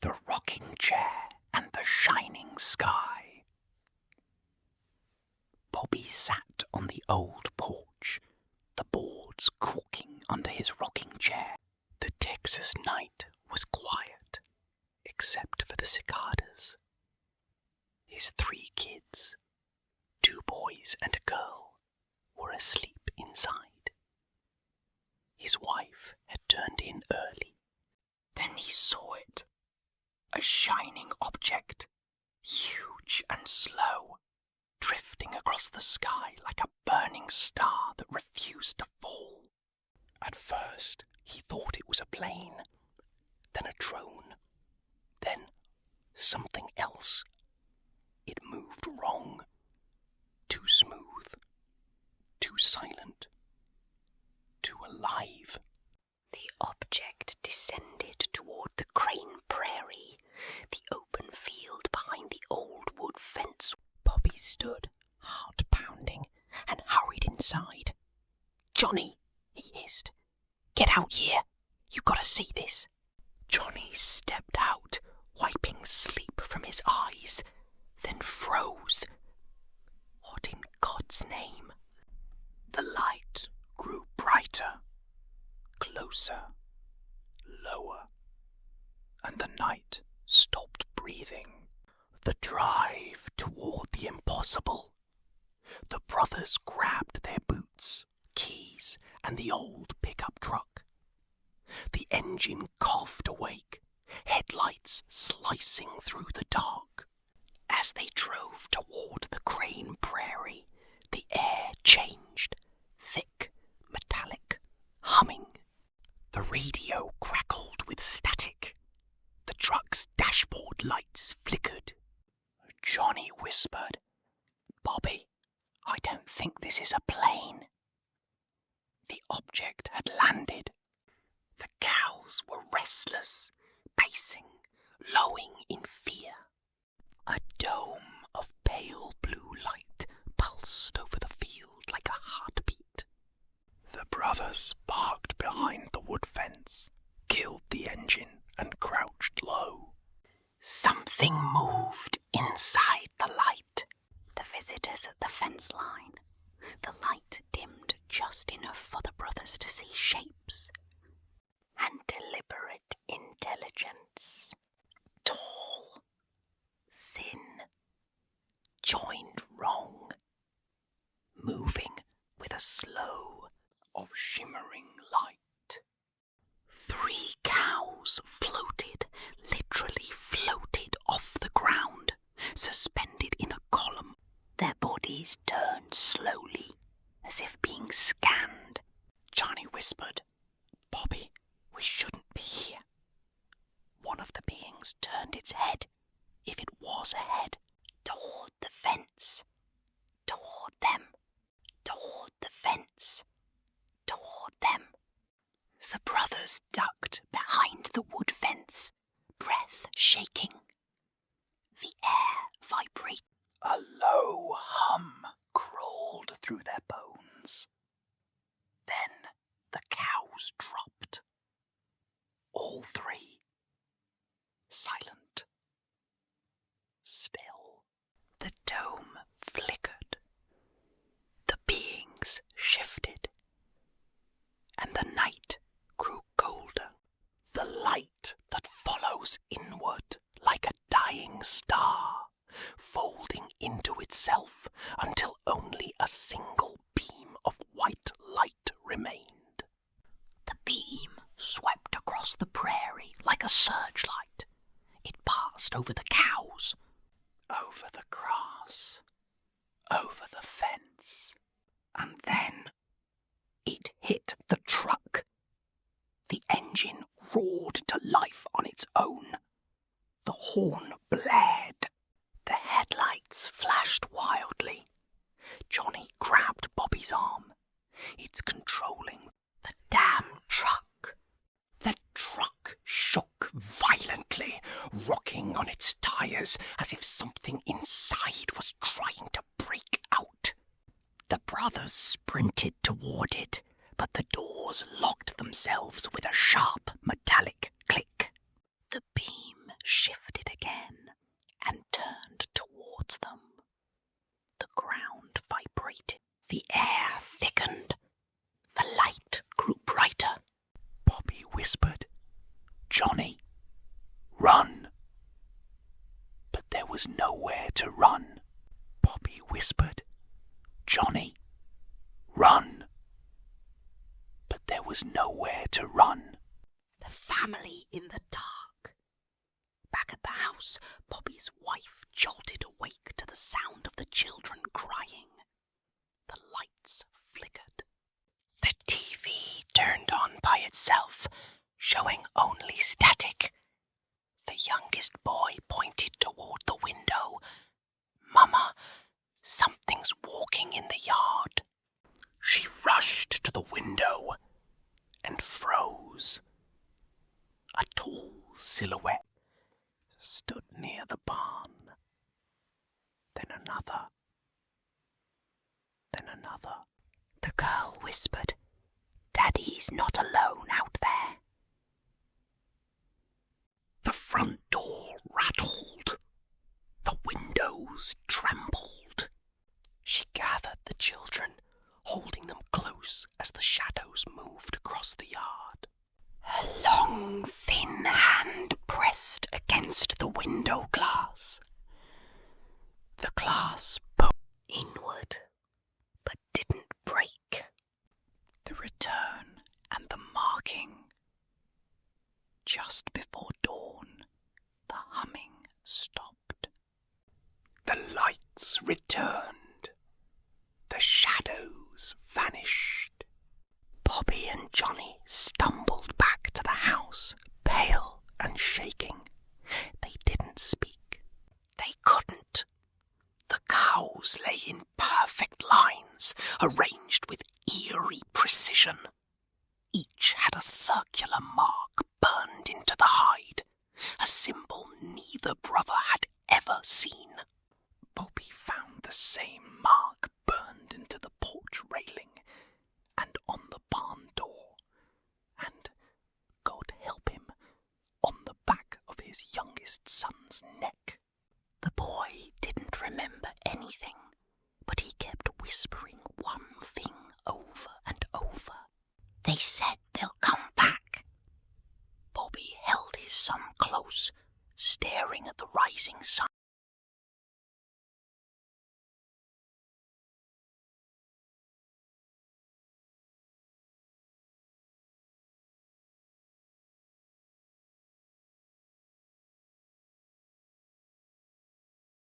the rocking chair and the shining sky. Bobby sat on the old porch, the boards creaking under his rocking chair. The Texas night was quiet, except for the cicadas. His 3 kids, 2 boys and a girl, were asleep inside. His wife had turned in early. Then he saw it, a shining object, huge and slow, drifting across the sky like a burning star that refused to fall. At first, he thought it was a plane, then a drone, then something else. It moved wrong, too smooth, too silent, too alive. The object descended toward the Crane Prairie, the open field behind the old wood fence. Bobby stood, heart pounding, and hurried inside. "Johnny," he hissed, "get out here. You gotta see this." Johnny stepped out, wiping sleep from his eyes, then froze. What in God's name? The light grew brighter, closer, lower, and the night stopped breathing. The drive toward the impossible. The brothers grabbed their boots, keys, and the old pickup truck. The engine coughed awake, headlights slicing through the dark. As they drove toward the Crane Prairie, the air changed, thick, metallic, humming. The radio crackled with static. The truck's dashboard lights flickered. Johnny whispered, "Bobby, I don't think this is a plane." The object had landed. The cows were restless, pacing, lowing in fear. A dome of pale blue light pulsed over the field like a heartbeat. The brothers parked behind the wood fence, killed the engine, and crouched low. Something moved inside the light. The visitors at the fence line. The light dimmed just enough for the brothers to see shapes. And deliberate intelligence. Tall, thin, joined wrong, moving with a slow of shimmering light. 3 cows floated, literally floated off the ground, suspended in a column. Their bodies turned slowly, as if being scanned. Johnny whispered, "Bobby, we shouldn't be here." One of the beings turned its head, if it was a head, toward the fence. Toward them. Toward the fence. Toward them. The brothers ducked behind the wood fence, breath shaking. The air vibrated. A low hum crawled through their bones. Then the cows dropped. All 3. Silent. Still. The dome flickered. The beings shifted. And the night grew colder. The light that follows inward like a dying star, folding into itself until only a single beam of white light remained. The beam swept across the prairie like a searchlight. It passed over the cows, over the grass, over the fence, and then it hit the truck. The engine roared to life on its own. The horn blared. The headlights flashed wildly. Johnny grabbed Bobby's arm. It's controlling the damn truck. The truck shook violently, rocking on its tires as if something inside was trying to break out. The brothers sprinted toward it, but the doors locked themselves with a sharp metallic click. The beam run. But there was nowhere to run. Bobby whispered, Johnny, run. But there was nowhere to run. The family in the dark. Back at the house, Bobby's wife jolted awake to the sound of the children crying. The lights flickered. The TV turned on by itself, showing only static. The youngest boy pointed toward the window. Mama, something's walking in the yard. She rushed to the window and froze. A tall silhouette stood near the barn. Then another. Then another. The girl whispered, Daddy's not alone out there. The front door rattled. The windows trembled. She gathered the children, holding them close as the shadows moved across the yard. Her long, thin hand pressed against the window glass. The glass poked inward, but didn't break. The return and the marking. Just before dawn, the humming stopped. The lights returned. The shadows vanished. Bobby and Johnny stumbled back to the house, pale and shaking. They didn't speak. They couldn't. The cows lay in perfect lines, arranged with eerie precision. Each had a circular mark burned into the hide, a symbol neither brother had ever seen. Bobby found the same mark burned into the porch railing and on the barn door, and, God help him, on the back of his youngest son's neck. The boy didn't remember anything, but he kept whispering one thing over and over. They said they'll come back. Bobby held his son close, staring at the rising sun.